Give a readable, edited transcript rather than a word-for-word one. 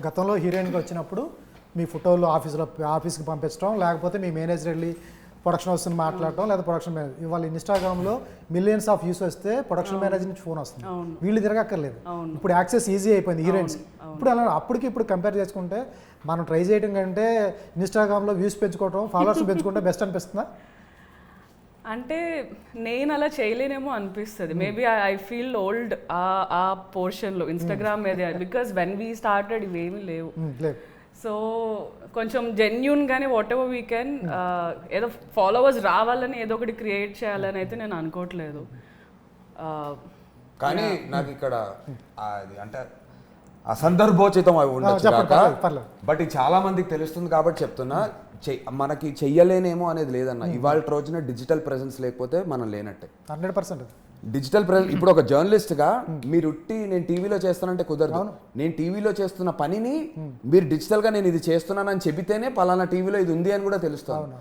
గతంలో హీరోయిన్గా వచ్చినప్పుడు మీ ఫోటోలు ఆఫీస్కి పంపించడం, లేకపోతే మీ మేనేజర్ వెళ్ళి ప్రొడక్షన్ హౌస్ని మాట్లాడటం, లేదా ప్రొడక్షన్ మేనేజర్ ఇవాళ ఇన్స్టాగ్రామ్లో మిలియన్స్ ఆఫ్ వ్యూస్ వస్తే ప్రొడక్షన్ మేనేజర్ నుంచి ఫోన్ వస్తుంది, వీళ్ళు తిరగక్కర్లేదు. ఇప్పుడు యాక్సెస్ ఈజీ అయిపోయింది హీరోయిన్స్. ఇప్పుడు అలా అప్పటికి ఇప్పుడు కంపేర్ చేసుకుంటే మనం ట్రై చేయడం కంటే ఇన్స్టాగ్రామ్లో వ్యూస్ పెంచుకోవడం, ఫాలోవర్స్ పెంచుకుంటే బెస్ట్ అనిపిస్తుందా? అంటే నేను అలా చేయలేనేమో అనిపిస్తుంది. మేబీ ఐ ఫీల్ ఓల్డ్ ఆ పోర్షన్లో ఇన్స్టాగ్రామ్ మీద, బికాస్ వెన్ వీ స్టార్టెడ్ ఇవేమీ లేవు. సో కొంచెం జెన్యూన్గానే వాట్ ఎవర్ వీ కెన్ ఏదో ఫాలోవర్స్ రావాలని ఏదో ఒకటి క్రియేట్ చేయాలని అయితే నేను అనుకోవట్లేదు. కానీ నాకు ఇక్కడ అంటే అసందర్భోచితం అవి ఉండొచ్చు, బట్ ఇది చాలా మందికి తెలుస్తుంది కాబట్టి చెప్తున్నా. మనకి చెయ్యలేనేమో అనేది లేదన్న. ఇవాళ రోజున డిజిటల్ ప్రెసెన్స్ లేకపోతే మనం లేనట్టే 100%. డిజిటల్ ప్రెసెన్స్ ఇప్పుడు ఒక జర్నలిస్ట్గా మీరు నేను టీవీలో చేస్తానంటే కుదరదు. నేను టీవీలో చేస్తున్న పనిని మీరు డిజిటల్గా నేను ఇది చేస్తున్నానని చెబితేనే పలానా టీవీలో ఇది ఉంది అని కూడా తెలుస్తుంది.